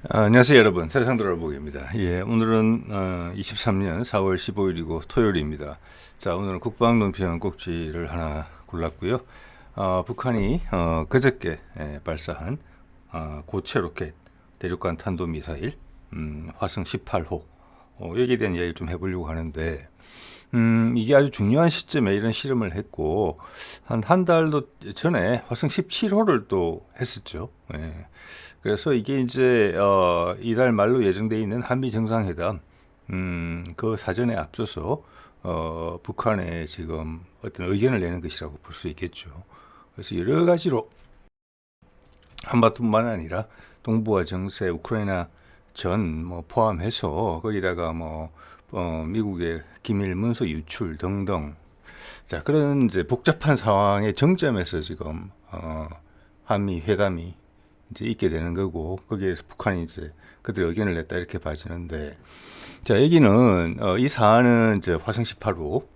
안녕하세요 여러분, 세상 돌아보기입니다. 오늘은 23년 4월 15일이고 토요일입니다. 자, 오늘은 국방논평 꼭지를 하나 골랐고요. 북한이 그저께 발사한 고체 로켓 대륙간 탄도미사일 화성 18호 여기에 대한 이야기를 좀 해보려고 하는데, 이게 아주 중요한 시점에 이런 실험을 했고 한 달도 전에 화성 17호를 또 했었죠. 그래서 이게 이제 이달 말로 예정돼 있는 한미 정상회담 그 사전에 앞서서 북한에 지금 어떤 의견을 내는 것이라고 볼 수 있겠죠. 그래서 여러 가지로 한반도뿐만 아니라 동북아 정세, 우크라이나 전 뭐 포함해서 거기다가 미국의 기밀 문서 유출 등등, 자, 그런 이제 복잡한 상황의 정점에서 지금 한미 회담이 이제 있게 되는 거고, 거기에서 북한이 이제 그들의 의견을 냈다 이렇게 봐지는데, 자, 여기는 이 사안은 이제 화성 18호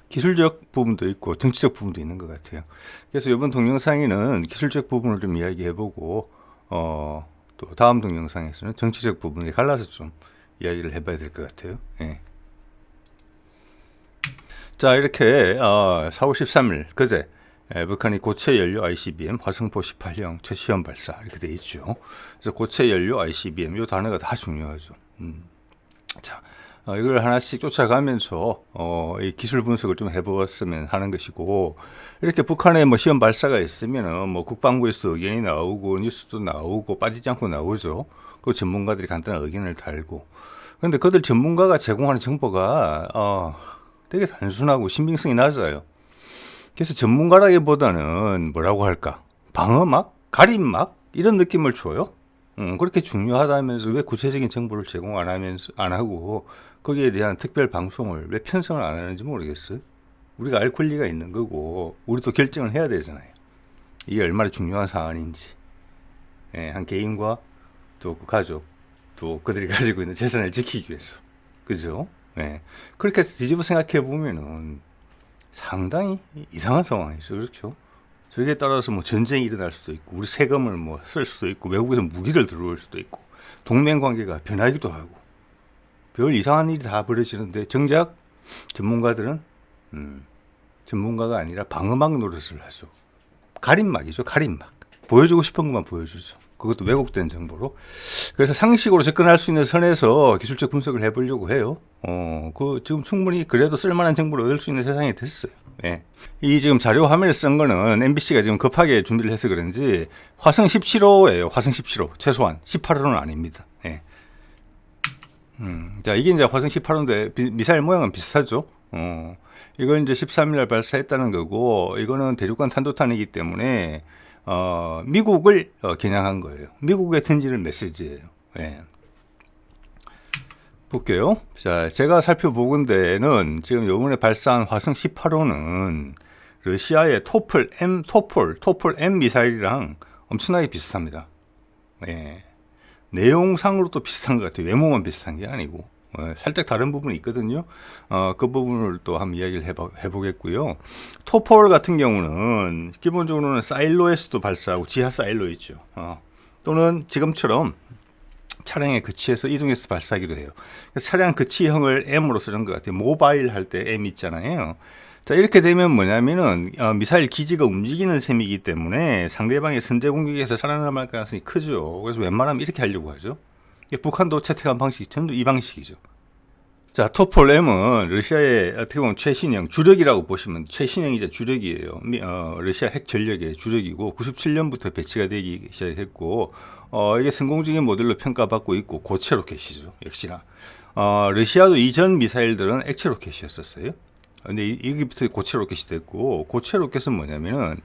기술적 부분도 있고 정치적 부분도 있는 것 같아요. 그래서 이번 동영상에는 기술적 부분을 좀 이야기해보고 또 다음 동영상에서는 정치적 부분에 갈라서 좀 이야기를 해봐야 될 것 같아요. 자, 이렇게 4월 13일 그제 북한이 고체 연료 ICBM 화성포 18형 첫 시험 발사 이렇게 돼 있죠. 그래서 고체 연료 ICBM 이 단어가 다 중요하죠. 자, 이걸 하나씩 쫓아가면서 이 기술 분석을 좀 해보았으면 하는 것이고, 이렇게 북한에 뭐 시험 발사가 있으면은 뭐 국방부에서 의견이 나오고 뉴스도 나오고 빠지지 않고 나오죠. 그 전문가들이 간단한 의견을 달고. 그런데 그들 전문가가 제공하는 정보가 되게 단순하고 신빙성이 낮아요. 그래서 전문가라기보다는 뭐라고 할까? 방어막? 가림막? 이런 느낌을 줘요. 그렇게 중요하다면서 왜 구체적인 정보를 제공 안 하고 거기에 대한 특별 방송을 왜 편성을 안 하는지 모르겠어요. 우리가 알 권리가 있는 거고 우리도 결정을 해야 되잖아요. 이게 얼마나 중요한 사안인지. 한 개인과 또 그 가족, 또 그들이 가지고 있는 재산을 지키기 위해서. 그죠? 그렇게 뒤집어 생각해 보면은 상당히 이상한 상황이죠. 그렇죠? 저기에 따라서 뭐 전쟁이 일어날 수도 있고, 우리 세금을 뭐 쓸 수도 있고, 외국에서 무기를 들어올 수도 있고, 동맹 관계가 변하기도 하고, 별 이상한 일이 다 벌어지는데, 정작 전문가들은, 전문가가 아니라 방어막 노릇을 하죠. 가림막이죠, 가림막. 보여주고 싶은 것만 보여주죠. 그것도 왜곡된 정보로. 그래서 상식으로 접근할 수 있는 선에서 기술적 분석을 해보려고 해요. 지금 충분히 그래도 쓸만한 정보를 얻을 수 있는 세상이 됐어요. 이 지금 자료 화면에 쓴 거는 MBC가 지금 급하게 준비를 해서 그런지 화성 17호예요. 화성 17호. 최소한 18호는 아닙니다. 자, 이게 이제 화성 18호인데 미사일 모양은 비슷하죠. 이건 이제 13일 발사했다는 거고, 이거는 대륙간 탄도탄이기 때문에 미국을 겨냥한 거예요. 미국에 던지는 메시지예요. 볼게요. 자, 제가 살펴보건대는 지금 요번에 발사한 화성 18호는 러시아의 토플 M 미사일이랑 엄청나게 비슷합니다. 내용상으로도 비슷한 것 같아요. 외모만 비슷한 게 아니고. 살짝 다른 부분이 있거든요. 그 부분을 또 한번 이야기를 해보겠고요. 토폴 같은 경우는 기본적으로는 사일로에서도 발사하고 지하 사일로 있죠. 또는 지금처럼 차량에 거치해서 이동해서 발사하기도 해요. 차량 거치형을 M으로 쓰는 것 같아요. 모바일 할 때 M 있잖아요. 자, 이렇게 되면 뭐냐면은 미사일 기지가 움직이는 셈이기 때문에 상대방의 선제 공격에서 살아남을 가능성이 크죠. 그래서 웬만하면 이렇게 하려고 하죠. 북한도 채택한 방식이 전부 이 방식이죠. 자, 토폴 M은 러시아의 어떻게 보면 최신형 주력이라고 보시면, 최신형이자 주력이에요. 러시아 핵 전력의 주력이고 97년부터 배치가 되기 시작했고, 이게 성공적인 모델로 평가받고 있고 고체 로켓이죠. 역시나 러시아도 이전 미사일들은 액체 로켓이었었어요. 근데 여기부터 고체 로켓이 됐고, 고체 로켓은 뭐냐면은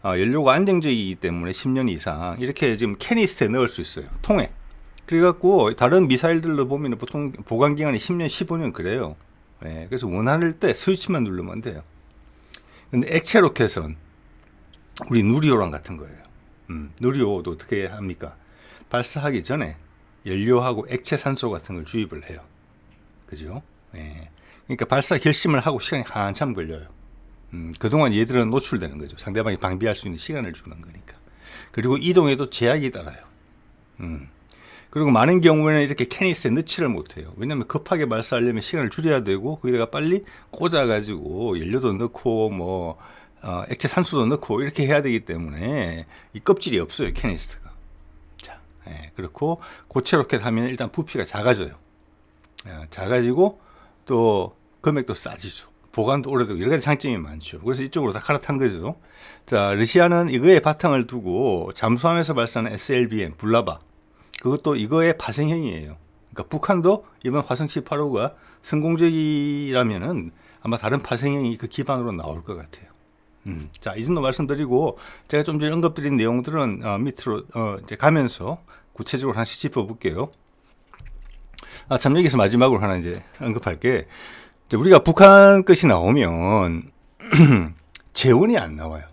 연료가 안정적이기 때문에 10년 이상 이렇게 지금 캐니스터에 넣을 수 있어요. 통에. 그래갖고 다른 미사일들로 보면 보통 보관 기간이 10년, 15년 그래요. 그래서 원하는 때 스위치만 누르면 돼요. 근데 액체 로켓은 우리 누리호랑 같은 거예요. 누리호도 어떻게 합니까? 발사하기 전에 연료하고 액체 산소 같은 걸 주입을 해요. 그죠? 그러니까 발사 결심을 하고 시간이 한참 걸려요. 그동안 얘들은 노출되는 거죠. 상대방이 방비할 수 있는 시간을 주는 거니까. 그리고 이동에도 제약이 따라요. 그리고 많은 경우에는 이렇게 캐니스에 넣지를 못해요. 왜냐하면 급하게 발사하려면 시간을 줄여야 되고 거기다가 빨리 꽂아가지고 연료도 넣고 뭐 액체 산소도 넣고 이렇게 해야 되기 때문에 이 껍질이 없어요, 캐니스트가. 자, 그렇고 고체 로켓 하면 일단 부피가 작아져요. 작아지고 또 금액도 싸지죠. 보관도 오래되고 여러 가지 장점이 많죠. 그래서 이쪽으로 다 갈아탄 거죠. 자, 러시아는 이거에 바탕을 두고 잠수함에서 발사하는 SLBM, 불나바, 그것도 이거의 파생형이에요. 그러니까 북한도 이번 화성 18호가 성공적이라면은 아마 다른 파생형이 그 기반으로 나올 것 같아요. 자, 이 정도 말씀드리고 제가 좀 전에 언급드린 내용들은 밑으로 이제 가면서 구체적으로 하나씩 짚어볼게요. 참 여기서 마지막으로 하나 이제 언급할 게, 우리가 북한 것이 나오면 재원이 안 나와요.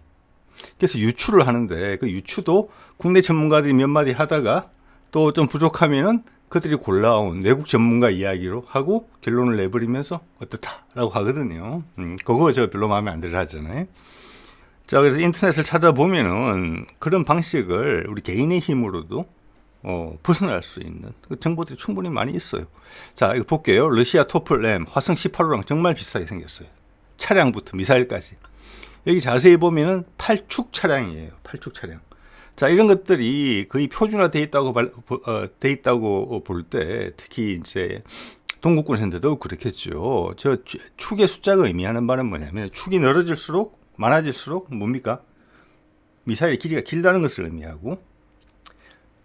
그래서 유추를 하는데 그 유추도 국내 전문가들이 몇 마디 하다가 또 좀 부족하면은 그들이 골라온 외국 전문가 이야기로 하고 결론을 내버리면서 어떻다라고 하거든요. 그거 저 별로 마음에 안 들어 하잖아요. 자, 그래서 인터넷을 찾아보면은 그런 방식을 우리 개인의 힘으로도 벗어날 수 있는 정보들이 충분히 많이 있어요. 자, 이거 볼게요. 러시아 토플 M 화성 18호랑 정말 비슷하게 생겼어요. 차량부터 미사일까지. 여기 자세히 보면은 8축 차량이에요. 8축 차량. 자, 이런 것들이 거의 표준화되어 있다고 볼 때, 특히 이제 동국군에서도 그렇겠죠. 저 축의 숫자가 의미하는 바는 뭐냐면 축이 넓어질수록 많아질수록 뭡니까? 미사일의 길이가 길다는 것을 의미하고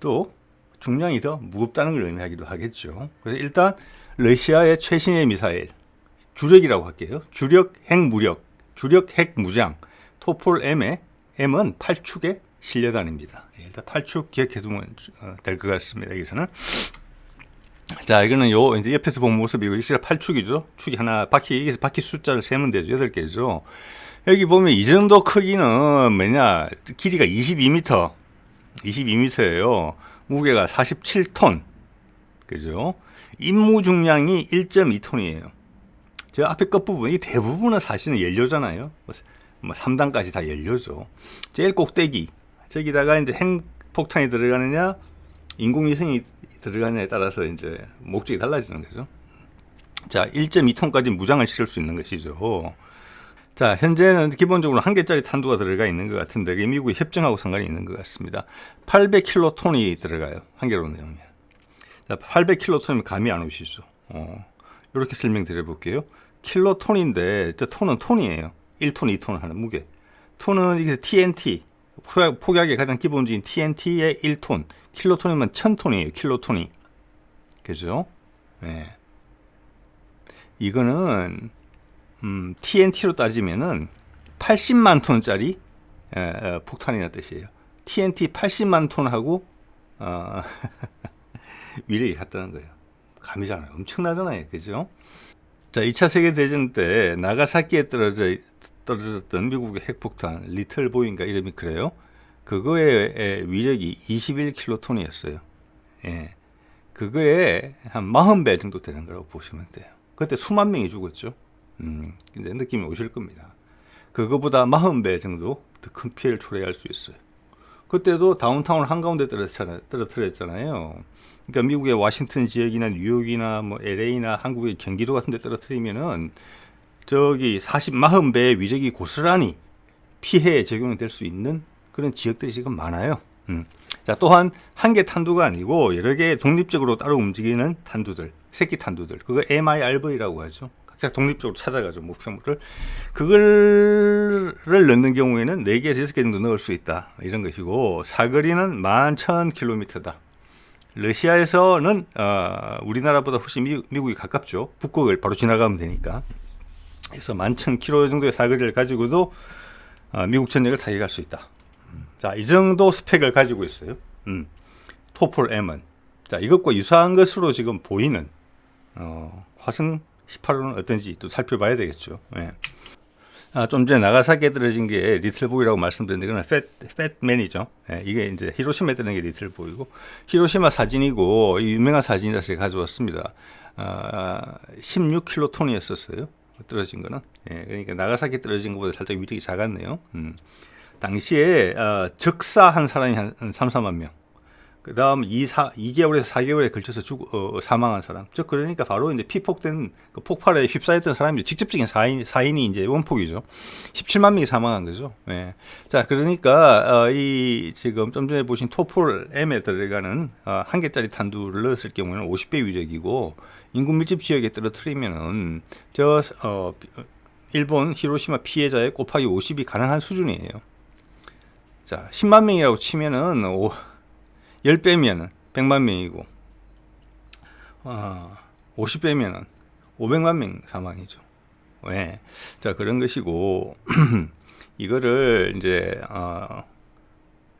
또 중량이 더 무겁다는 걸 의미하기도 하겠죠. 그래서 일단 러시아의 최신의 미사일, 주력이라고 할게요. 주력 핵무력, 주력 핵무장, 토폴 M의 M은 8축의 실려단입니다. 일단 8축 기억해 두면 될 것 같습니다. 여기서는. 자, 이거는 이제 옆에서 본 모습이고, 이게 8축이죠. 축이 하나, 여기서 바퀴 숫자를 세면 되죠. 8개죠. 여기 보면 이 정도 크기는 뭐냐, 길이가 22m, 22m예요. 무게가 47톤. 그죠? 임무 중량이 1.2톤이에요. 저 앞에 끝부분, 이 대부분은 사실은 연료잖아요. 뭐 3단까지 다 연료죠. 제일 꼭대기, 저기다가 이제 핵폭탄이 들어가느냐, 인공위성이 들어가느냐에 따라서 이제 목적이 달라지는 거죠. 자, 1.2톤까지 무장을 실을 수 있는 것이죠. 자, 현재는 기본적으로 1개짜리 탄두가 들어가 있는 것 같은데, 미국이 협정하고 상관이 있는 것 같습니다. 800킬로톤이 들어가요. 한 개로 내면. 자, 800킬로톤이면 감이 안 오시죠. 이렇게 설명드려 볼게요. 킬로톤인데, 저 톤은 톤이에요. 1톤, 2톤 하는 무게. 톤은 이게 TNT, 폭약의 가장 기본적인 TNT의 1톤. 킬로톤이면 1000톤이에요. 킬로톤이. 그죠? 네. 이거는 TNT로 따지면은 80만 톤짜리 폭탄이라는 뜻이에요. TNT 80만 톤하고 위력이 같다는 거예요. 감이잖아요. 엄청나잖아요. 그죠? 자, 2차 세계대전 때 나가사키에 떨어졌던 미국의 핵폭탄 리틀 보이인가 이름이 그래요. 그거의 위력이 21킬로톤이었어요. 예. 그거에 한 40배 정도 되는 거라고 보시면 돼요. 그때 수만 명이 죽었죠. 근데 느낌이 오실 겁니다. 그거보다 40배 정도 더 큰 피해를 초래할 수 있어요. 그때도 다운타운 한가운데 떨어뜨렸잖아요. 그러니까 미국의 워싱턴 지역이나 뉴욕이나 뭐 LA나 한국의 경기도 같은 데 떨어뜨리면은 저기 40배의 위력이 고스란히 피해에 적용이 될 수 있는 그런 지역들이 지금 많아요. 자, 또한 한 개 탄두가 아니고 여러 개 독립적으로 따로 움직이는 탄두들, 새끼 탄두들, 그거 MIRV라고 하죠. 각자 독립적으로 찾아가죠, 목표물을. 그거를 넣는 경우에는 4개에서 6개 정도 넣을 수 있다, 이런 것이고, 사거리는 11,000km다. 러시아에서는 우리나라보다 훨씬 미국이 가깝죠. 북극을 바로 지나가면 되니까. 그래서 11,000km 정도의 사거리를 가지고도 미국 전역을 타격할 수 있다. 자, 이 정도 스펙을 가지고 있어요. 토폴 M은. 자, 이것과 유사한 것으로 지금 보이는 화성 18호는 어떤지 또 살펴봐야 되겠죠. 예. 좀 전에 나가사키에 떨어진 게 리틀보이라고 말씀드렸는데, 그건 팻맨이죠. 예, 이게 이제 히로시마에 떨어진 게 리틀보이고, 히로시마 사진이고, 유명한 사진이라서 제가 가져왔습니다. 16킬로톤이었었어요. 떨어진 거는. 예, 그러니까 나가사키 떨어진 것보다 살짝 위력이 작았네요. 당시에 적사한 사람이 한 3, 4만 명. 그 다음 2개월에서 4개월에 걸쳐서 사망한 사람. 즉, 그러니까 바로 이제 피폭된 그 폭발에 휩싸였던 사람이 직접적인 사인이 이제 원폭이죠. 17만 명이 사망한 거죠. 예. 자, 그러니까, 이 지금 좀 전에 보신 토폴 M에 들어가는 한 개짜리 탄두를 넣었을 경우에는 50배 위력이고, 인구 밀집 지역에 떨어뜨리면은, 일본 히로시마 피해자의 곱하기 50이 가능한 수준이에요. 자, 10만 명이라고 치면은, 10배면은 100만 명이고, 50배면은 500만 명 사망이죠. 왜? 자, 그런 것이고, 이거를 이제,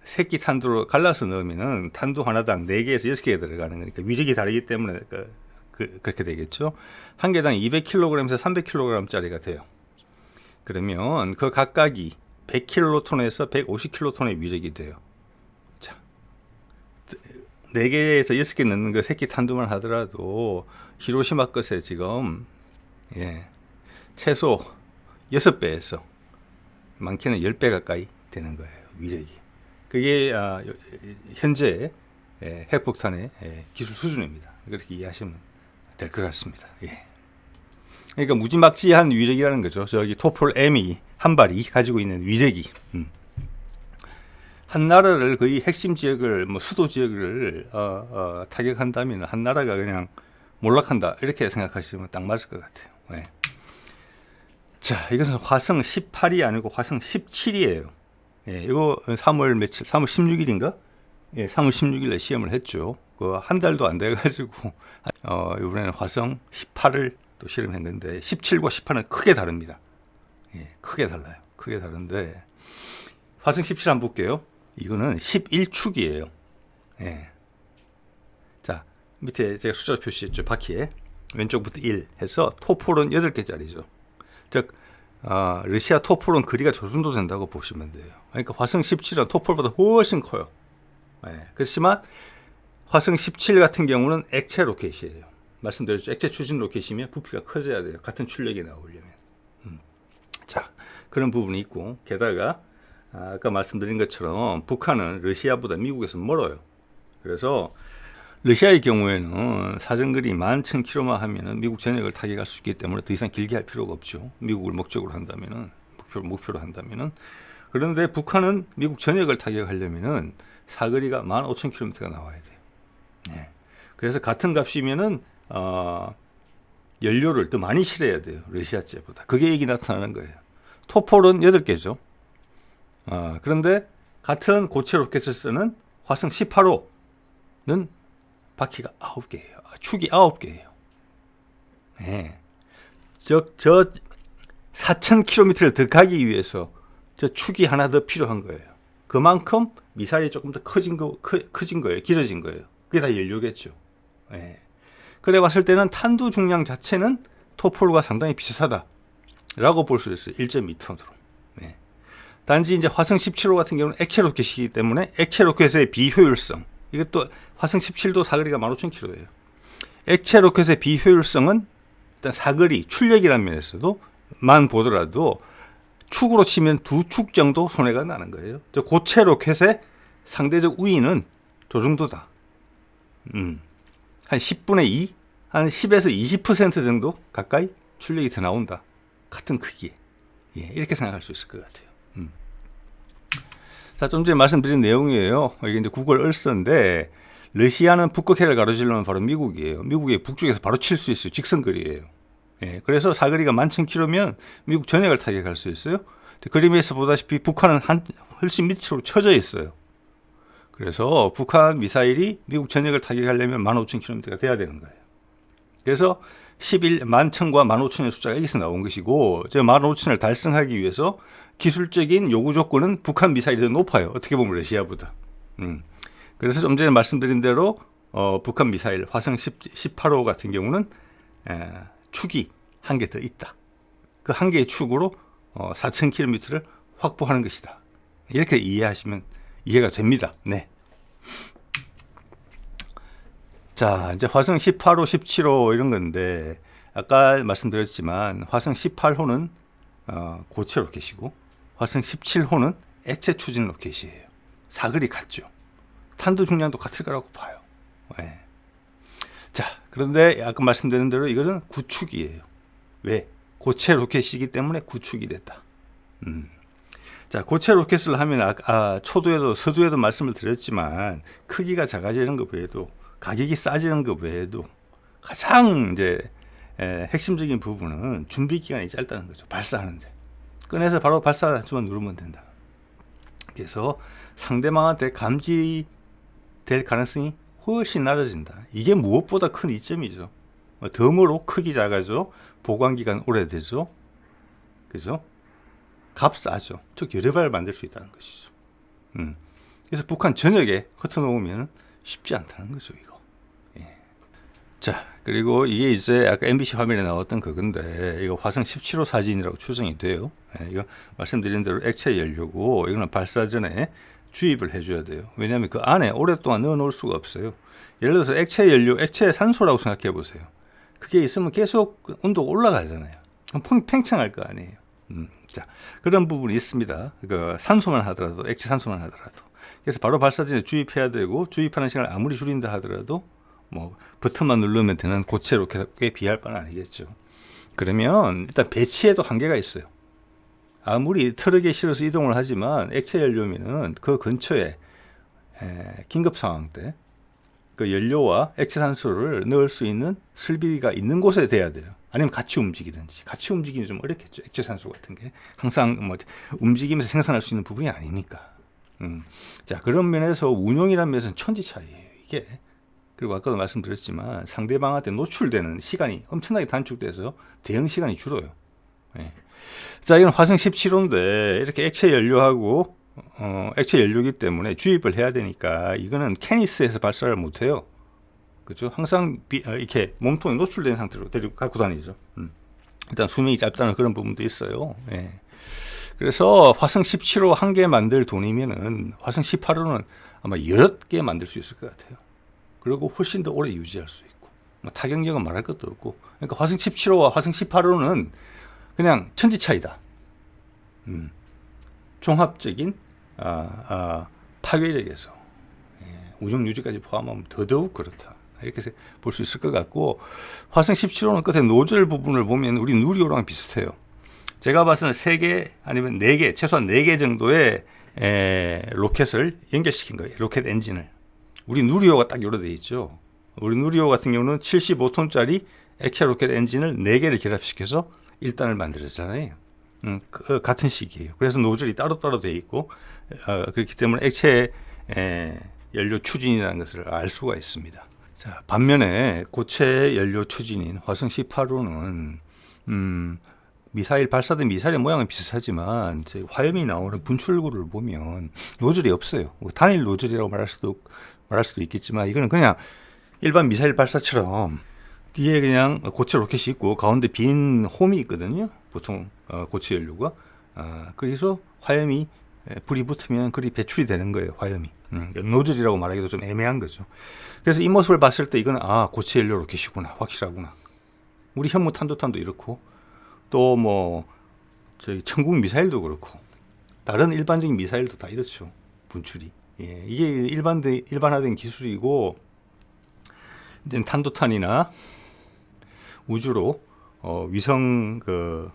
새끼 탄두로 갈라서 넣으면은 탄두 하나당 4개에서 6개 들어가는 거니까 위력이 다르기 때문에 그렇게 되겠죠. 한 개당 200kg에서 300kg짜리가 돼요. 그러면 그 각각이 100킬로톤에서 150킬로톤의 위력이 돼요. 자, 4개에서 6개 넣는 그 새끼 탄두만 하더라도 히로시마 것에 지금 최소 6배에서 많게는 10배 가까이 되는 거예요. 위력이. 그게 현재 핵폭탄의 기술 수준입니다. 그렇게 이해하시면 될 것 같습니다. 예. 그러니까 무지막지한 위력이라는 거죠. 저기 토폴 M이 한 발이 가지고 있는 위력이. 한 나라를 거의 핵심 지역을 수도 지역을 타격한다면 한 나라가 그냥 몰락한다 이렇게 생각하시면 딱 맞을 것 같아요. 네. 자, 이것은 화성 18이 아니고 화성 17이에요. 예, 이거 3월 16일인가? 예, 3월 16일에 시험을 했죠. 한 달도 안 돼가지고 이번에는 화성 18을 또 실험했는데 17과 18은 크게 다릅니다. 예, 크게 달라요. 크게 다른데 화성 17 한번 볼게요. 이거는 11축이에요. 예. 자, 밑에 제가 숫자 표시했죠. 바퀴에 왼쪽부터 1 해서 토폴은 8개짜리죠. 즉 러시아 토폴은 거리가 저 정도 된다고 보시면 돼요. 그러니까 화성 17은 토폴보다 훨씬 커요. 예. 그렇지만 화성 17 같은 경우는 액체 로켓이에요. 말씀드렸죠. 액체 추진 로켓이면 부피가 커져야 돼요. 같은 출력이 나오려면. 자, 그런 부분이 있고, 게다가 아까 말씀드린 것처럼 북한은 러시아보다 미국에서 멀어요. 그래서 러시아의 경우에는 사정거리 11,000km만 하면은 미국 전역을 타격할 수 있기 때문에 더 이상 길게 할 필요가 없죠. 미국을 목적으로 한다면은, 목표로 한다면은. 그런데 북한은 미국 전역을 타격하려면은 사거리가 15,000km가 나와야 돼요. 네. 그래서 같은 값이면은 연료를 더 많이 실어야 돼요. 러시아제보다. 그게 얘기 나타나는 거예요. 토폴은 8개죠. 그런데 같은 고체 로켓을 쓰는 화성 18호는 바퀴가 9개예요. 축이 9개예요. 네. 저 4,000km를 더 가기 위해서 저 축이 하나 더 필요한 거예요. 그만큼 미사일이 조금 더 커진 거예요. 길어진 거예요. 그게 다 연료겠죠. 네. 그래 봤을 때는 탄두 중량 자체는 토폴과 상당히 비슷하다라고 볼 수 있어요. 1.2톤으로. 네. 단지 이제 화성 17호 같은 경우는 액체 로켓이기 때문에 액체 로켓의 비효율성. 이것도 화성 17도 사거리가 15,000km예요. 액체 로켓의 비효율성은 일단 사거리, 출력이라는 면에서도 만 보더라도 축으로 치면 2축 정도 손해가 나는 거예요. 저 고체 로켓의 상대적 우위는 저 정도다. 한 10분의 2, 한 10에서 20% 정도 가까이 출력이 더 나온다. 같은 크기에. 예, 이렇게 생각할 수 있을 것 같아요. 자, 좀 전에 말씀드린 내용이에요. 이게 이제 구글 얼스인데, 러시아는 북극해를 가로지르면 바로 미국이에요. 미국의 북쪽에서 바로 칠 수 있어요. 직선거리예요. 예, 그래서 사거리가 11,000km면 미국 전역을 타격할 수 있어요. 그림에서 보다시피 북한은 훨씬 밑으로 쳐져 있어요. 그래서 북한 미사일이 미국 전역을 타격하려면 15,000km가 돼야 되는 거예요. 그래서 11,000과 15,000의 숫자가 여기서 나온 것이고, 저 15,000을 달성하기 위해서 기술적인 요구 조건은 북한 미사일이 더 높아요. 어떻게 보면 러시아보다. 그래서 좀 전에 말씀드린 대로 북한 미사일 화성 18호 같은 경우는 축이 한 개 더 있다. 그 한 개의 축으로 4,000km를 확보하는 것이다. 이렇게 이해하시면 이해가 됩니다. 네. 자, 이제 화성 18호, 17호 이런 건데, 아까 말씀드렸지만 화성 18호는 고체 로켓이고 화성 17호는 액체 추진 로켓이에요. 사거리 같죠. 탄도 중량도 같을 거라고 봐요. 예. 자, 그런데 아까 말씀드린 대로 이거는 구축이에요. 왜? 고체 로켓이기 때문에 구축이 됐다. 자, 고체 로켓을 하면 초도에도 서두에도 말씀을 드렸지만 크기가 작아지는 것 외에도 가격이 싸지는 것 외에도 가장 이제 핵심적인 부분은 준비 기간이 짧다는 거죠. 발사하는데 꺼내서 바로 발사만 누르면 된다. 그래서 상대방한테 감지될 가능성이 훨씬 낮아진다. 이게 무엇보다 큰 이점이죠. 덤으로 크기 작아져, 보관 기간 오래되죠. 그죠? 값 싸죠. 즉 여러 발 만들 수 있다는 것이죠. 그래서 북한 전역에 흩어놓으면 쉽지 않다는 거죠, 이거. 예. 자, 그리고 이게 이제 아까 MBC 화면에 나왔던 그건데, 이거 화성 17호 사진이라고 추정이 돼요. 예, 이거 말씀드린 대로 액체 연료고, 이거는 발사 전에 주입을 해줘야 돼요. 왜냐하면 그 안에 오랫동안 넣어놓을 수가 없어요. 예를 들어서 액체 연료, 액체 산소라고 생각해 보세요. 그게 있으면 계속 온도가 올라가잖아요. 그럼 팽창할 거 아니에요. 자, 그런 부분이 있습니다. 그 산소만 하더라도, 액체 산소만 하더라도. 그래서 바로 발사 전에 주입해야 되고, 주입하는 시간을 아무리 줄인다 하더라도, 뭐, 버튼만 누르면 되는 고체 로켓에 비할 바는 아니겠죠. 그러면 일단 배치에도 한계가 있어요. 아무리 트럭에 실어서 이동을 하지만 액체 연료면은 그 근처에 긴급 상황 때 그 연료와 액체 산소를 넣을 수 있는 설비가 있는 곳에 돼야 돼요. 아니면 같이 움직이든지. 같이 움직이면 좀 어렵겠죠. 액체 산소 같은 게 항상 뭐 움직이면서 생산할 수 있는 부분이 아니니까. 자, 그런 면에서 운용이라는 면에서는 천지차이예요, 이게. 그리고 아까도 말씀드렸지만 상대방한테 노출되는 시간이 엄청나게 단축돼서 대응 시간이 줄어요. 예. 자, 이건 화성 17호인데 이렇게 액체 연료하고 액체 연료이기 때문에 주입을 해야 되니까 이거는 캐니스에서 발사를 못해요. 그죠? 항상 이렇게 몸통이 노출된 상태로 데리고 갖고 다니죠. 일단 수명이 짧다는 그런 부분도 있어요. 예. 그래서 화성 17호 한 개 만들 돈이면은 화성 18호는 아마 여러 개 만들 수 있을 것 같아요. 그리고 훨씬 더 오래 유지할 수 있고, 뭐 타격력은 말할 것도 없고. 그러니까 화성 17호와 화성 18호는 그냥 천지 차이다. 종합적인 파괴력에서 우정 유지까지 포함하면 더더욱 그렇다. 이렇게 볼 수 있을 것 같고, 화성 17호는 끝에 노즐 부분을 보면 우리 누리호랑 비슷해요. 제가 봐서는 3개 아니면 4개, 최소한 4개 정도의 로켓을 연결시킨 거예요. 로켓 엔진을. 우리 누리호가 딱 요로 되어 있죠. 우리 누리호 같은 경우는 75톤짜리 액체 로켓 엔진을 4개를 결합시켜서 1단을 만들었잖아요. 같은 시기예요. 그래서 노즐이 따로따로 되어 있고, 그렇기 때문에 액체 연료 추진이라는 것을 알 수가 있습니다. 자, 반면에 고체 연료 추진인 화성 18호는 미사일 발사된 미사일의 모양은 비슷하지만 화염이 나오는 분출구를 보면 노즐이 없어요. 단일 노즐이라고 말할 수도 있겠지만 이거는 그냥 일반 미사일 발사처럼 뒤에 그냥 고체 로켓이 있고 가운데 빈 홈이 있거든요. 보통 고체 연료가. 그래서 화염이 불이 붙으면 그리 배출이 되는 거예요. 화염이. 노즐이라고 말하기도 좀 애매한 거죠. 그래서 이 모습을 봤을 때 이거는 고체 연료 로켓이구나. 확실하구나. 우리 현무 탄도탄도 이렇고 또 뭐 저희 천국 미사일도 그렇고 다른 일반적인 미사일도 다 이렇죠. 분출이. 예, 이게 일반화된 기술이고 이제 탄도탄이나 우주로 위성을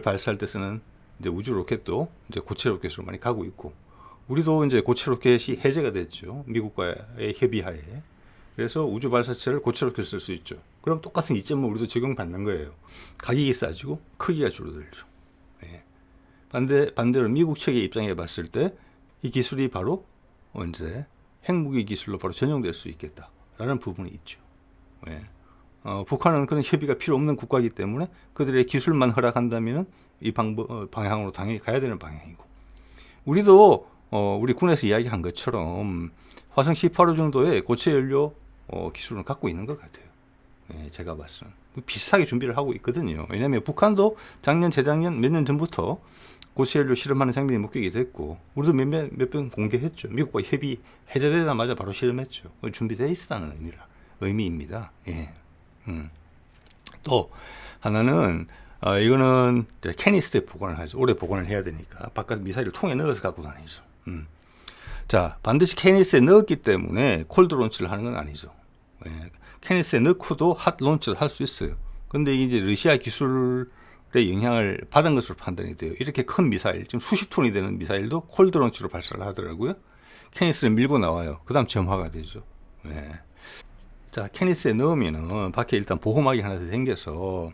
발사할 때 쓰는 이제 우주 로켓도 이제 고체 로켓으로 많이 가고 있고, 우리도 이제 고체 로켓이 해제가 됐죠. 미국과의 협의하에. 그래서 우주 발사체를 고체 로켓을 쓸 수 있죠. 그럼 똑같은 이점을 우리도 적용받는 거예요. 가격이 싸지고 크기가 줄어들죠. 예. 반대로 미국 측의 입장에 봤을 때 이 기술이 바로 언제 핵무기 기술로 바로 전용될 수 있겠다라는 부분이 있죠. 예. 북한은 그런 협의가 필요 없는 국가이기 때문에 그들의 기술만 허락한다면 이 방향으로 당연히 가야 되는 방향이고, 우리도 우리 군에서 이야기한 것처럼 화성 18호 정도의 고체 연료 기술을 갖고 있는 것 같아요. 예, 제가 봤을 때는 비슷하게 준비를 하고 있거든요. 왜냐하면 북한도 작년, 재작년 몇 년 전부터 고체 연료 실험하는 장면이 목격이 됐고, 우리도 몇 번 공개했죠. 미국과 협의 해제되자마자 바로 실험했죠. 준비되어 있다는 의미입니다. 예. 또 하나는 이거는 캐니스터에 보관을 하죠. 오래 보관을 해야 되니까 바깥 미사일을 통에 넣어서 갖고 다니죠. 자, 반드시 케니스에 넣었기 때문에 콜드 론치를 하는 건 아니죠. 예, 케니스에 넣고도 핫 론치를 할 수 있어요. 근데 이제 러시아 기술의 영향을 받은 것으로 판단이 돼요. 이렇게 큰 미사일, 지금 수십 톤이 되는 미사일도 콜드 론치로 발사를 하더라고요. 케니스를 밀고 나와요. 그 다음 점화가 되죠. 예. 자, 케니스에 넣으면은 밖에 일단 보호막이 하나 더 생겨서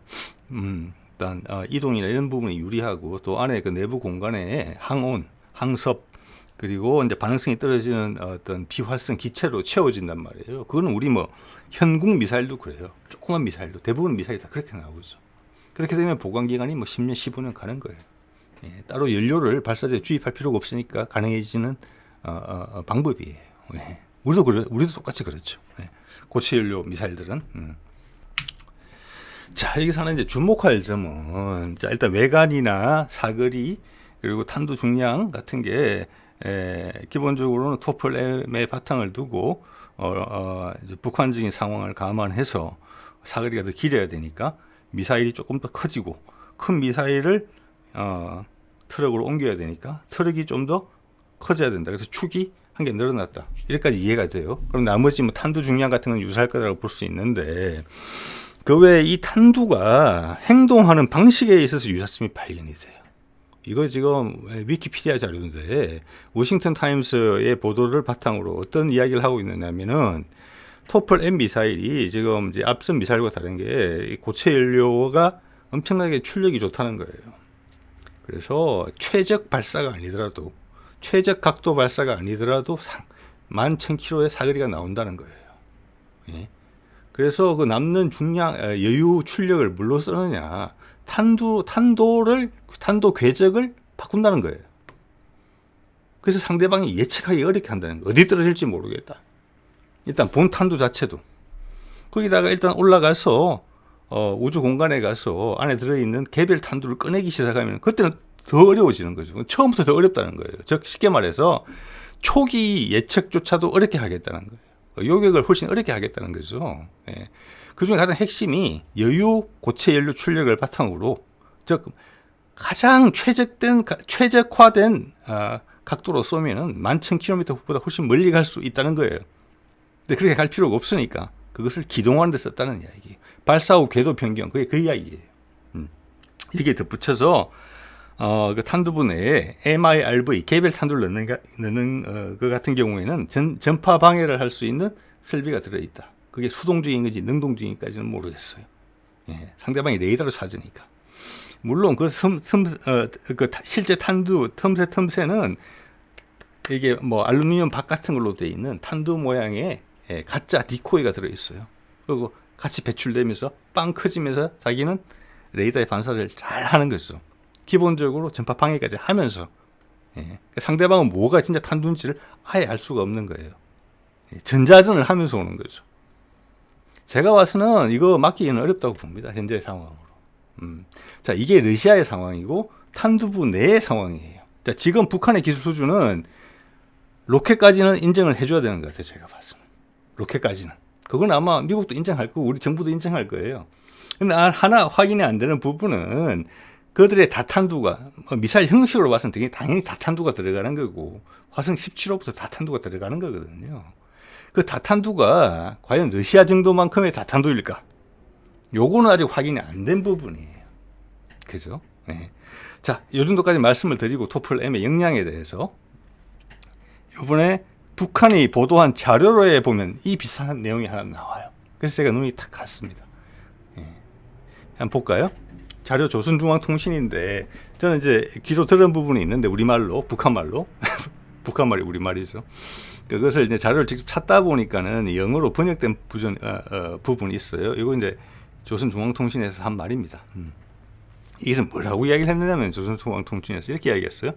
일단 이동이나 이런 부분이 유리하고, 또 안에 그 내부 공간에 항온, 항섭, 그리고 이제 반응성이 떨어지는 어떤 비활성 기체로 채워진단 말이에요. 그거는 우리 뭐 현궁 미사일도 그래요. 조그만 미사일도 대부분 미사일이 다 그렇게 나오죠. 그렇게 되면 보관 기간이 뭐 10년, 15년 가는 거예요. 예, 따로 연료를 발사대에 주입할 필요가 없으니까 가능해지는 방법이에요. 예. 우리도 똑같이 그렇죠. 예. 고체 연료 미사일들은. 자, 여기서 하나 이제 주목할 점은, 자, 일단 외관이나 사거리, 그리고 탄두 중량 같은 게 기본적으로는 토플M의 바탕을 두고 북한적인 상황을 감안해서 사거리가 더 길어야 되니까 미사일이 조금 더 커지고, 큰 미사일을 트럭으로 옮겨야 되니까 트럭이 좀 더 커져야 된다. 그래서 축이 한 개 늘어났다. 이렇게까지 이해가 돼요. 그럼 나머지 뭐 탄두 중량 같은 건 유사할 거라고 볼 수 있는데, 그 외에 이 탄두가 행동하는 방식에 있어서 유사점이 발견이 돼요. 이거 지금 위키피디아 자료인데, 워싱턴 타임스의 보도를 바탕으로 어떤 이야기를 하고 있느냐면은, 토플 M 미사일이 지금 이제 앞선 미사일과 다른 게 고체 연료가 엄청나게 출력이 좋다는 거예요. 그래서 최적 발사가 아니더라도, 최적 각도 발사가 아니더라도 11,000km의 사거리가 나온다는 거예요. 예. 그래서 그 남는 중량, 여유 출력을 뭘로 쓰느냐, 탄도 궤적을 바꾼다는 거예요. 그래서 상대방이 예측하기 어렵게 한다는 거예요. 어디 떨어질지 모르겠다. 일단 본 탄도 자체도. 거기다가 일단 올라가서 우주 공간에 가서 안에 들어있는 개별 탄두를 꺼내기 시작하면 그때는 더 어려워지는 거죠. 처음부터 더 어렵다는 거예요. 즉 쉽게 말해서 초기 예측조차도 어렵게 하겠다는 거예요. 요격을 훨씬 어렵게 하겠다는 거죠. 예. 그중에 가장 핵심이 여유 고체 연료 출력을 바탕으로, 즉 가장 최적화된 각도로 쏘면은 11,000km보다 훨씬 멀리 갈 수 있다는 거예요. 근데 그렇게 갈 필요가 없으니까 그것을 기동하는 데 썼다는 이야기. 발사 후 궤도 변경, 그게 그 이야기예요. 여기에 덧붙여서 그 탄두부 내에 MIRV 개별 탄두를 넣는 그 같은 경우에는 전파 방해를 할 수 있는 설비가 들어있다. 그게 수동적인 건지 능동적인까지는 모르겠어요. 예, 상대방이 레이더로 찾으니까. 물론 그 실제 탄두 틈새는 이게 뭐 알루미늄 박 같은 걸로 되어 있는 탄두 모양의 가짜 디코이가 들어있어요. 그리고 같이 배출되면서 빵 커지면서 자기는 레이더의 반사를 잘 하는 거죠. 기본적으로 전파 방해까지 하면서. 예. 상대방은 뭐가 진짜 탄두인지를 아예 알 수가 없는 거예요. 전자전을 하면서 오는 거죠. 제가 봐서는 이거 막기는 어렵다고 봅니다. 현재 상황으로. 자, 이게 러시아의 상황이고 탄두부 내의 상황이에요. 자, 지금 북한의 기술 수준은 로켓까지는 인정을 해줘야 되는 것 같아요. 제가 봐서는. 로켓까지는. 그건 아마 미국도 인정할 거고 우리 정부도 인정할 거예요. 근데 하나 확인이 안 되는 부분은 그들의 다탄두가 미사일 형식으로 봐서는 당연히 다탄두가 들어가는 거고 화성 17호부터 다탄두가 들어가는 거거든요. 그 다탄두가 과연 러시아 정도만큼의 다탄두일까? 요거는 아직 확인이 안 된 부분이에요. 그죠? 네. 자, 요 정도까지 말씀을 드리고 토플 M의 역량에 대해서, 이번에 북한이 보도한 자료로에 보면 이 비슷한 내용이 하나 나와요. 그래서 제가 눈이 탁 갔습니다. 예. 한번 볼까요? 자료 조선중앙통신인데, 저는 이제 귀로 들은 부분이 있는데, 우리말로, 북한말로. 북한말이 우리말이죠. 그것을 이제 자료를 직접 찾다 보니까는 영어로 번역된 부분이 있어요. 이거 이제 조선중앙통신에서 한 말입니다. 이것은 뭐라고 이야기를 했느냐면, 조선중앙통신에서 이렇게 이야기했어요.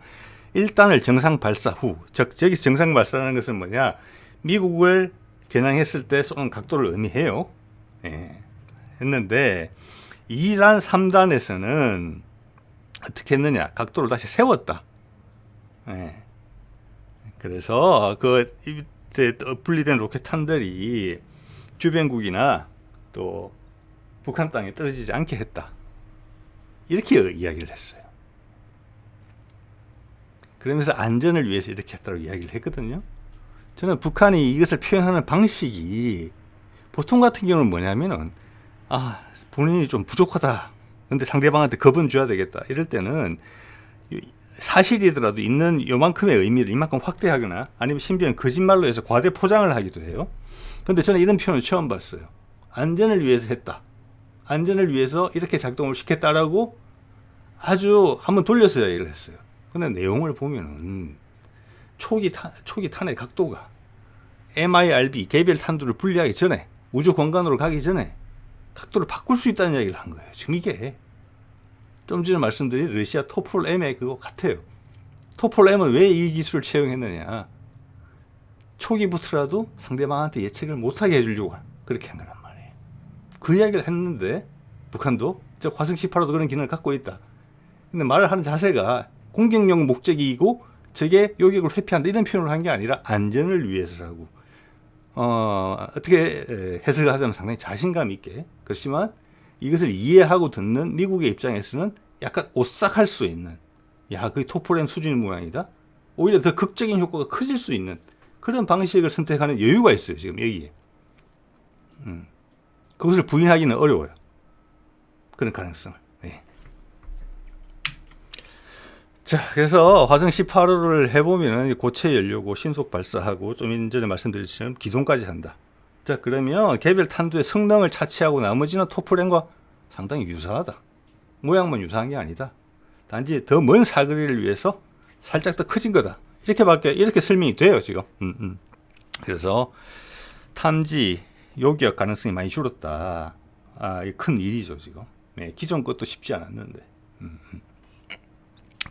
1단을 정상 발사 후, 즉 저기서 정상 발사라는 것은 뭐냐, 미국을 겨냥했을 때 쏘는 각도를 의미해요. 예. 했는데 2단, 3단에서는 어떻게 했느냐, 각도를 다시 세웠다. 예. 그래서 그 이때 분리된 로켓탄들이 주변국이나 또 북한 땅에 떨어지지 않게 했다. 이렇게 이야기를 했어요. 그러면서 안전을 위해서 이렇게 했다고 이야기를 했거든요. 저는 북한이 이것을 표현하는 방식이 보통 같은 경우는 뭐냐면은 본인이 좀 부족하다. 근데 상대방한테 겁은 줘야 되겠다. 이럴 때는 사실이더라도 있는 요만큼의 의미를 이만큼 확대하거나 아니면 심지어는 거짓말로 해서 과대 포장을 하기도 해요. 근데 저는 이런 표현을 처음 봤어요. 안전을 위해서 했다. 안전을 위해서 이렇게 작동을 시켰다라고 아주 한번 돌려서 얘기를 했어요. 근데 내용을 보면은 초기 탄의 각도가 MIRB 개별 탄두를 분리하기 전에 우주 공간으로 가기 전에 각도를 바꿀 수 있다는 이야기를 한 거예요. 지금 이게 좀 전에 말씀드린 러시아 토폴 M의 그거 같아요. 토폴 M은 왜 이 기술을 채용했느냐? 초기부터라도 상대방한테 예측을 못하게 해주려고 그렇게 한 거란 말이에요. 그 이야기를 했는데 북한도 즉 화성 18호도 그런 기능을 갖고 있다. 근데 말을 하는 자세가 공격용 목적이고 저게 요격을 회피한다 이런 표현을 한 게 아니라 안전을 위해서라고 어떻게 해석을 하자면 상당히 자신감 있게 그렇지만 이것을 이해하고 듣는 미국의 입장에서는 약간 오싹할 수 있는 그게 토폴엠 수준 모양이다. 오히려 더 극적인 효과가 커질 수 있는 그런 방식을 선택하는 여유가 있어요. 지금 여기에. 그것을 부인하기는 어려워요. 그런 가능성을. 네. 자, 그래서 화성 18호를 해보면은 고체 연료고 신속 발사하고 좀 전에 말씀드렸지만 기동까지 한다. 자, 그러면 개별 탄두의 성능을 차치하고 나머지는 토플엠과 상당히 유사하다. 모양만 유사한 게 아니다. 단지 더 먼 사거리를 위해서 살짝 더 커진 거다. 이렇게 설명이 돼요, 지금. 그래서 탐지, 요격 가능성이 많이 줄었다. 이 큰 일이죠, 지금. 네, 기존 것도 쉽지 않았는데.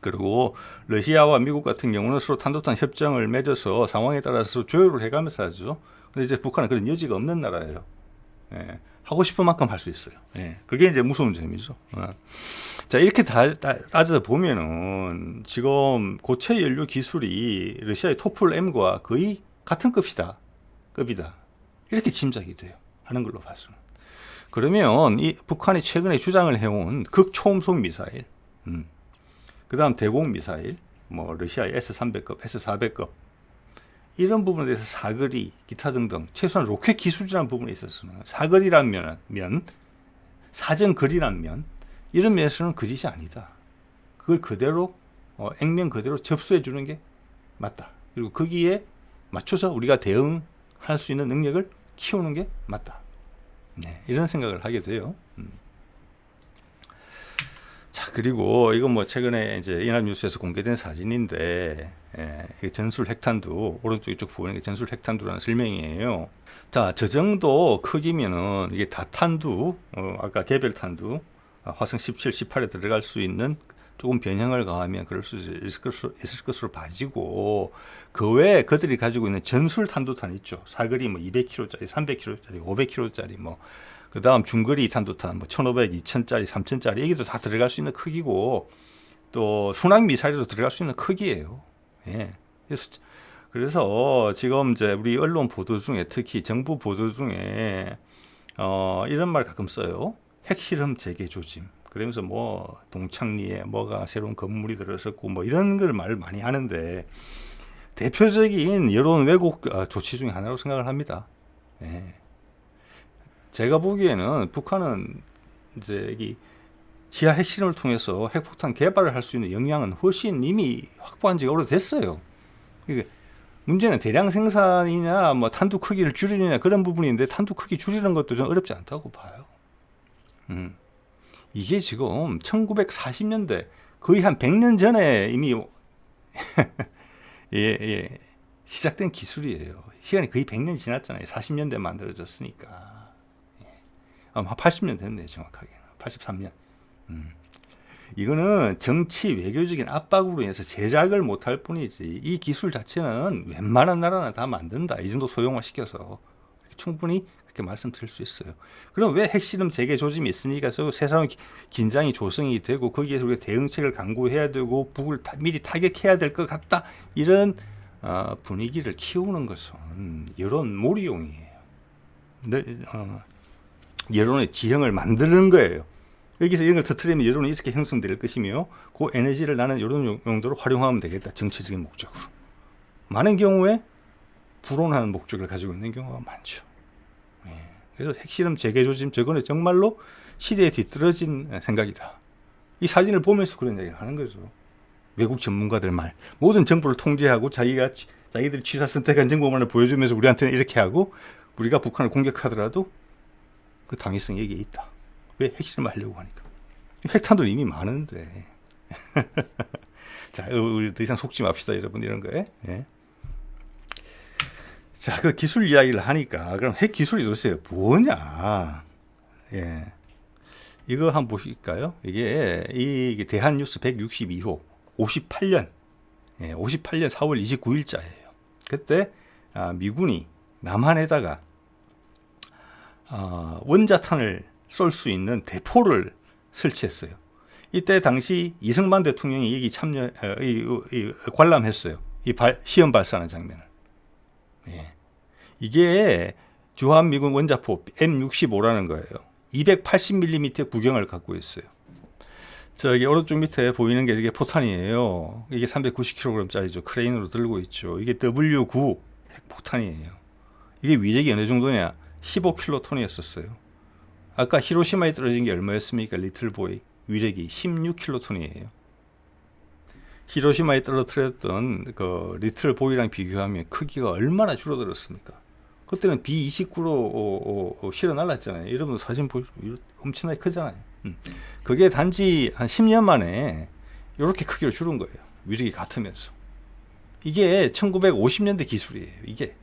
그리고 러시아와 미국 같은 경우는 서로 탄도탄 협정을 맺어서 상황에 따라서 조율을 해가면서 하죠. 근데 이제 북한은 그런 여지가 없는 나라예요. 예, 하고 싶은 만큼 할 수 있어요. 예, 그게 이제 무서운 점이죠. 자, 이렇게 따져서 보면은 지금 고체 연료 기술이 러시아의 토플 M과 거의 같은 급이다. 이렇게 짐작이 돼요. 하는 걸로 봐서는. 그러면 이 북한이 최근에 주장을 해온 극초음속 미사일, 그 다음 대공 미사일, 뭐 러시아의 S-300급, S-400급 이런 부분에 대해서 사거리, 기타 등등 최소한 로켓 기술이라는 부분에 있어서는 사거리라면 사정거리라면 이런 면에서는 거짓이 아니다. 그걸 그대로 액면 그대로 접수해 주는 게 맞다. 그리고 거기에 맞춰서 우리가 대응할 수 있는 능력을 키우는 게 맞다. 네, 이런 생각을 하게 돼요. 자, 그리고 이건 뭐 최근에 이제 연합뉴스에서 공개된 사진인데, 이게 전술 핵탄두, 오른쪽 이쪽 부분에 게 전술 핵탄두라는 설명이에요. 자, 저 정도 크기면은 이게 다탄두, 아까 개별 탄두, 화성 17, 18에 들어갈 수 있는 조금 변형을 가하면 그럴 수 있을 것으로 봐지고, 그 외에 그들이 가지고 있는 전술 탄두탄 있죠. 사거리 뭐 200km짜리, 300km짜리, 500km짜리 뭐, 그 다음 중거리 탄도탄, 뭐 1500, 2000짜리, 3000짜리, 여기도 다 들어갈 수 있는 크기고, 또 순항 미사일도 들어갈 수 있는 크기예요. 예. 그래서 지금 이제 우리 언론 보도 중에, 특히 정부 보도 중에, 이런 말 가끔 써요. 핵실험 재개 조짐. 그러면서 뭐 동창리에 뭐가 새로운 건물이 들어섰고, 뭐 이런 걸 말 많이 하는데, 대표적인 여론 왜곡 조치 중에 하나로 생각을 합니다. 예. 제가 보기에는 북한은 이제 여기 지하 핵실험을 통해서 핵폭탄 개발을 할 수 있는 역량은 훨씬 이미 확보한 지가 오래됐어요. 그러니까 문제는 대량 생산이냐, 뭐 탄두 크기를 줄이느냐 그런 부분인데 탄두 크기 줄이는 것도 좀 어렵지 않다고 봐요. 이게 지금 1940년대 거의 한 100년 전에 이미 시작된 기술이에요. 시간이 거의 100년 지났잖아요. 40년대 만들어졌으니까. 아마 80년 됐네요, 정확하게는. 83년. 이거는 정치 외교적인 압박으로 인해서 제작을 못할 뿐이지 이 기술 자체는 웬만한 나라는 다 만든다. 이 정도 소형화 시켜서 충분히 그렇게 말씀드릴 수 있어요. 그럼 왜 핵실험 재개 조짐이 있으니까 세상 긴장이 조성이 되고 거기에서 우리가 대응책을 강구해야 되고 북을 미리 타격해야 될 것 같다. 이런 분위기를 키우는 것은 여론 몰이용이에요. 여론의 지형을 만드는 거예요. 여기서 이런 걸 터뜨리면 여론이 이렇게 형성될 것이며 그 에너지를 나는 이런 용도로 활용하면 되겠다. 정치적인 목적으로. 많은 경우에 불온하는 목적을 가지고 있는 경우가 많죠. 예. 그래서 핵실험 재개 조짐 저거는 정말로 시대에 뒤떨어진 생각이다. 이 사진을 보면서 그런 얘기를 하는 거죠. 외국 전문가들 말, 모든 정보를 통제하고 자기들이 취사 선택한 정보만을 보여주면서 우리한테는 이렇게 하고, 우리가 북한을 공격하더라도 그 당위성이 여기에 있다. 왜? 핵실험을 하려고 하니까. 핵탄두는 이미 많은데. 자, 우리 더 이상 속지 맙시다, 여러분, 이런 거에. 예. 자, 그 기술 이야기를 하니까, 그럼 핵 기술이 도대체 뭐냐? 예. 이거 한번 보실까요? 이게 대한뉴스 162호, 58년 4월 29일자예요. 그때 미군이 남한에다가 원자탄을 쏠 수 있는 대포를 설치했어요. 이때 당시 이승만 대통령이 여기 관람했어요. 시험 발사하는 장면을. 예. 이게 주한미군 원자포 M65라는 거예요. 280mm 구경을 갖고 있어요. 저기 오른쪽 밑에 보이는 게 이게 포탄이에요. 이게 390kg짜리죠. 크레인으로 들고 있죠. 이게 W9 핵포탄이에요. 이게 위력이 어느 정도냐? 15킬로톤이었었어요. 아까 히로시마에 떨어진 게 얼마였습니까? 리틀보이. 위력이 16킬로톤이에요. 히로시마에 떨어뜨렸던 그 리틀보이랑 비교하면 크기가 얼마나 줄어들었습니까? 그때는 B-29로 실어 날랐잖아요. 여러분 사진 보시면 엄청나게 크잖아요. 그게 단지 한 10년 만에 이렇게 크기로 줄은 거예요. 위력이 같으면서. 이게 1950년대 기술이에요. 이게.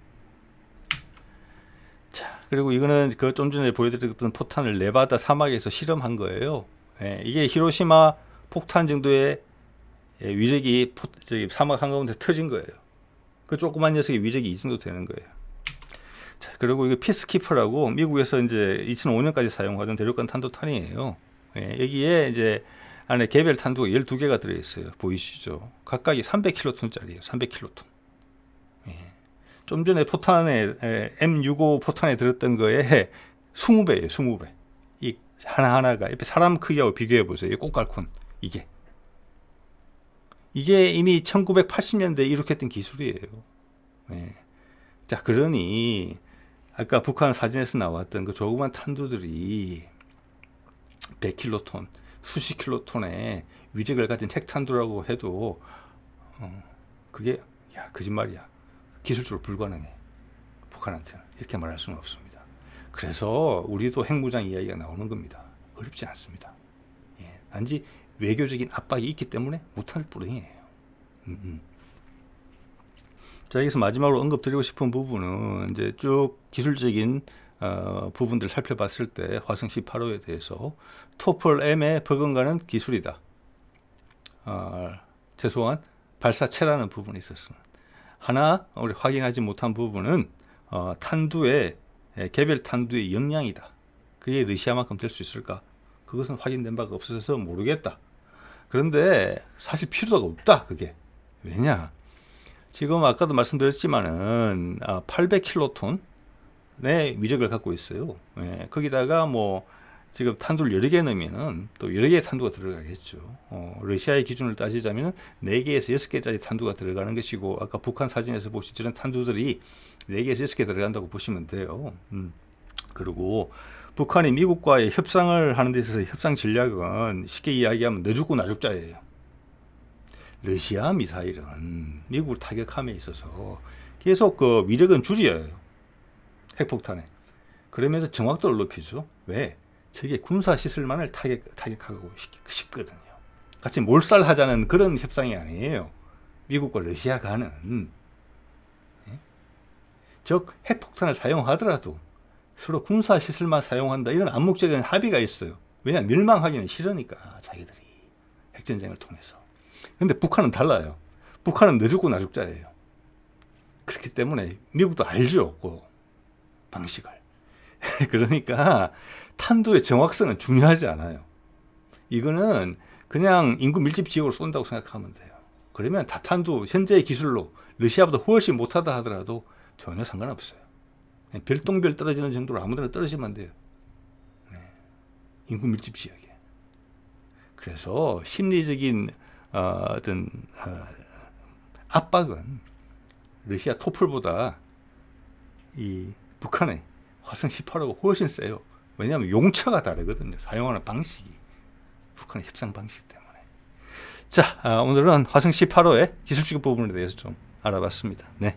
자, 그리고 이거는 그 좀 전에 보여드렸던 포탄을 네바다 사막에서 실험한 거예요. 예, 이게 히로시마 폭탄 정도의 위력이 사막 한가운데 터진 거예요. 그 조그만 녀석의 위력이 이 정도 되는 거예요. 자, 그리고 이거 피스키퍼라고 미국에서 이제 2005년까지 사용하던 대륙간 탄도탄이에요. 예, 여기에 이제 안에 개별 탄두가 12개가 들어있어요. 보이시죠? 각각이 300킬로톤짜리예요. 300킬로톤. 예. 좀 전에 포탄에 M65 포탄에 들었던 거에 20배예요. 20배. 이 하나하나가 사람 크기하고 비교해 보세요. 이 꽃갈콘. 이게 이미 1980년대에 이룩했던 기술이에요. 예. 자, 그러니 아까 북한 사진에서 나왔던 그 조그만 탄두들이 100킬로톤, 수십 킬로톤의 위력을 가진 핵탄두라고 해도 그게 거짓말이야. 기술적으로 불가능해. 북한한테는. 이렇게 말할 수는 없습니다. 그래서 우리도 핵무장 이야기가 나오는 겁니다. 어렵지 않습니다. 예, 단지 외교적인 압박이 있기 때문에 못할 뿐이에요. 자, 여기서 마지막으로 언급드리고 싶은 부분은 이제 쭉 기술적인 부분들을 살펴봤을 때 화성 18호에 대해서 토플 M에 버금가는 기술이다. 최소한 발사체라는 부분이 있었습니다. 하나 우리 확인하지 못한 부분은 탄두의 개별 탄두의 역량이다. 그게 러시아만큼 될 수 있을까? 그것은 확인된 바가 없어서 모르겠다. 그런데 사실 필요가 없다. 그게 왜냐? 지금 아까도 말씀드렸지만은 800킬로톤의 위력을 갖고 있어요. 예, 거기다가 뭐 지금 탄두를 여러 개 넣으면은 또 여러 개의 탄두가 들어가겠죠. 러시아의 기준을 따지자면 4개에서 6개짜리 탄두가 들어가는 것이고, 아까 북한 사진에서 보신 저런 탄두들이 4개에서 6개 들어간다고 보시면 돼요. 그리고 북한이 미국과의 협상을 하는 데 있어서 협상 전략은 쉽게 이야기하면 너 죽고 나 죽자예요. 러시아 미사일은 미국을 타격함에 있어서 계속 그 위력은 줄여요. 핵폭탄에. 그러면서 정확도를 높이죠. 왜? 저게 군사시설만을 타격하고 싶거든요. 같이 몰살하자는 그런 협상이 아니에요. 미국과 러시아가 하는. 즉 핵폭탄을 사용하더라도 서로 군사시설만 사용한다. 이런 암묵적인 합의가 있어요. 왜냐하면 멸망하기는 싫으니까 자기들이 핵전쟁을 통해서. 근데 북한은 달라요. 북한은 너 죽고 나 죽자예요. 그렇기 때문에 미국도 알죠. 그 방식을. 그러니까 탄두의 정확성은 중요하지 않아요. 이거는 그냥 인구 밀집 지역으로 쏜다고 생각하면 돼요. 그러면 다탄두 현재의 기술로 러시아보다 훨씬 못하다 하더라도 전혀 상관없어요. 별똥별 떨어지는 정도로 아무데나 떨어지면 안 돼요. 인구 밀집 지역에. 그래서 심리적인 어떤 압박은 러시아 토플보다 이 북한의 화성 18호가 훨씬 세요. 왜냐하면 용차가 다르거든요. 사용하는 방식이. 북한의 협상 방식 때문에. 자, 오늘은 화성 18호의 기술적 부분에 대해서 좀 알아봤습니다. 네.